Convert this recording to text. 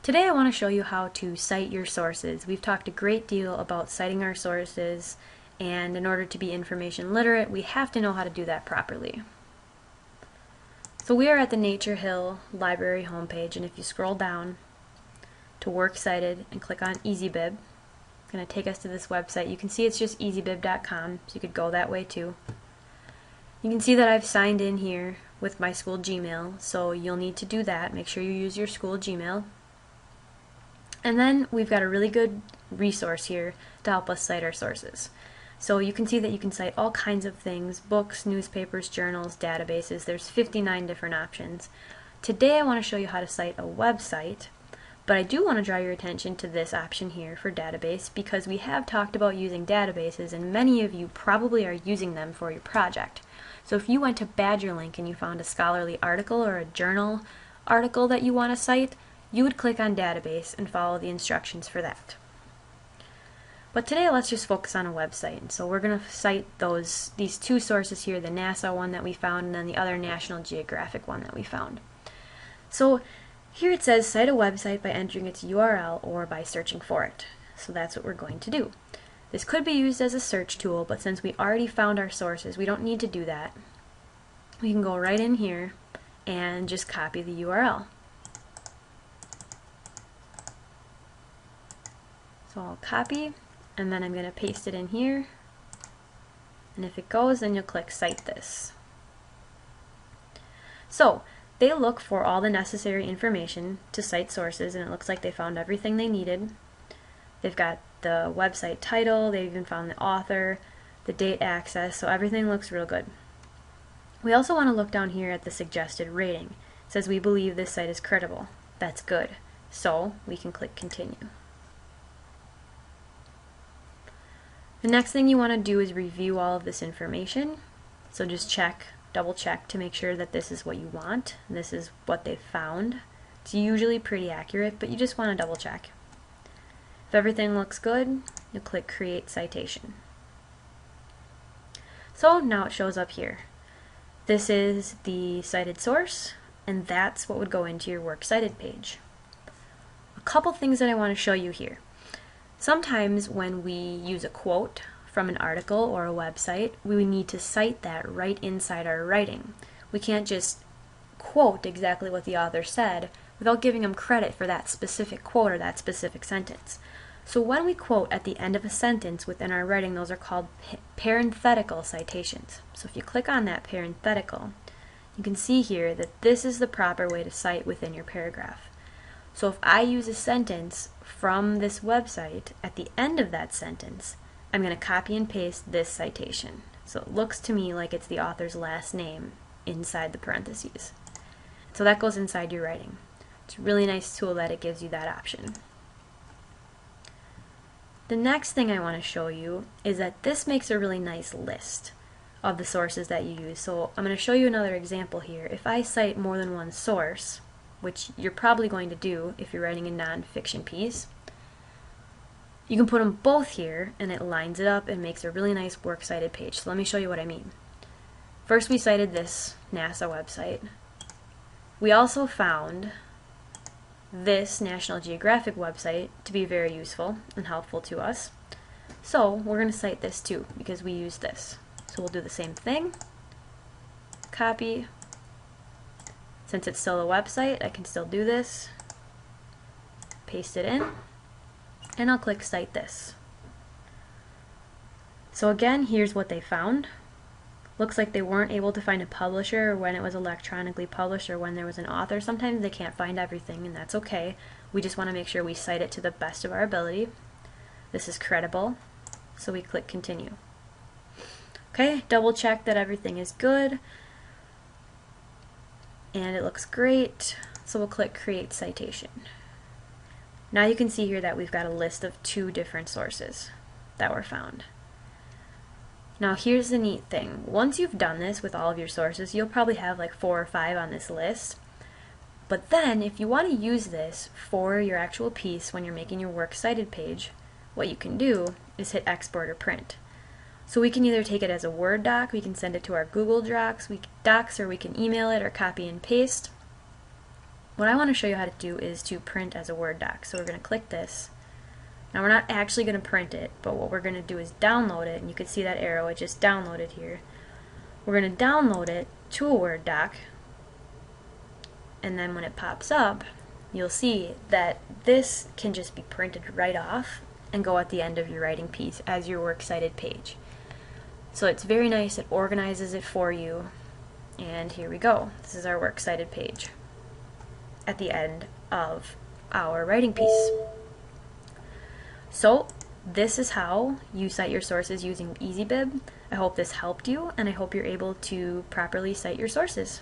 Today I want to show you how to cite your sources. We've talked a great deal about citing our sources, and in order to be information literate, we have to know how to do that properly. So we are at the Nature Hill Library homepage, and if you scroll down to Works Cited and click on Easybib, it's going to take us to this website. You can see it's just easybib.com, so you could go that way too. You can see that I've signed in here with my school Gmail, so you'll need to do that. Make sure you use your school Gmail. And then we've got a really good resource here to help us cite our sources. So you can see that you can cite all kinds of things: books, newspapers, journals, databases. There's 59 different options. Today I want to show you how to cite a website, but I do want to draw your attention to this option here for database, because we have talked about using databases and many of you probably are using them for your project. So if you went to BadgerLink and you found a scholarly article or a journal article that you want to cite, you would click on database and follow the instructions for that. But today let's just focus on a website. And so we're going to cite these two sources here, the NASA one that we found and then the other National Geographic one that we found. So here it says cite a website by entering its URL or by searching for it. So that's what we're going to do. This could be used as a search tool, but since we already found our sources, we don't need to do that. We can go right in here and just copy the URL. So I'll copy, and then I'm going to paste it in here, and if it goes, then you'll click Cite This. So they look for all the necessary information to cite sources, and it looks like they found everything they needed. They've got the website title, they've even found the author, the date access, so everything looks real good. We also want to look down here at the suggested rating. It says we believe this site is credible. That's good. So we can click Continue. The next thing you want to do is review all of this information. So just double check to make sure that this is what you want. This is what they've found. It's usually pretty accurate, but you just want to double check. If everything looks good, you'll click Create Citation. So now it shows up here. This is the cited source, and that's what would go into your Works Cited page. A couple things that I want to show you here. Sometimes when we use a quote from an article or a website, we need to cite that right inside our writing. We can't just quote exactly what the author said without giving them credit for that specific quote or that specific sentence. So when we quote at the end of a sentence within our writing, those are called parenthetical citations. So if you click on that parenthetical, you can see here that this is the proper way to cite within your paragraph. So if I use a sentence from this website, at the end of that sentence, I'm going to copy and paste this citation. So it looks to me like it's the author's last name inside the parentheses. So that goes inside your writing. It's a really nice tool that it gives you that option. The next thing I want to show you is that this makes a really nice list of the sources that you use. So I'm going to show you another example here. If I cite more than one source, which you're probably going to do if you're writing a nonfiction piece, you can put them both here and it lines it up and makes a really nice works cited page. So let me show you what I mean. First we cited this NASA website. We also found this National Geographic website to be very useful and helpful to us. So we're going to cite this too because we use this. So we'll do the same thing. Copy. Since it's still a website, I can still do this. Paste it in. And I'll click Cite This. So again, here's what they found. Looks like they weren't able to find a publisher or when it was electronically published or when there was an author. Sometimes they can't find everything, and that's okay. We just want to make sure we cite it to the best of our ability. This is credible, so we click Continue. Okay, double check that everything is good. And it looks great, so we'll click Create Citation. Now you can see here that we've got a list of two different sources that were found. Now here's the neat thing. Once you've done this with all of your sources, you'll probably have like 4 or 5 on this list. But then if you want to use this for your actual piece when you're making your works cited page, what you can do is hit Export or Print. So we can either take it as a Word doc, we can send it to our Google Docs, or we can email it or copy and paste. what I want to show you how to do is to print as a Word doc. So we're going to click this. Now we're not actually going to print it, but what we're going to do is download it, and you can see that arrow, it just downloaded here. We're going to download it to a Word doc, and then when it pops up, you'll see that this can just be printed right off and go at the end of your writing piece as your works cited page. So it's very nice, it organizes it for you, and here we go. This is our works cited page at the end of our writing piece. So this is how you cite your sources using Easybib. I hope this helped you, and I hope you're able to properly cite your sources.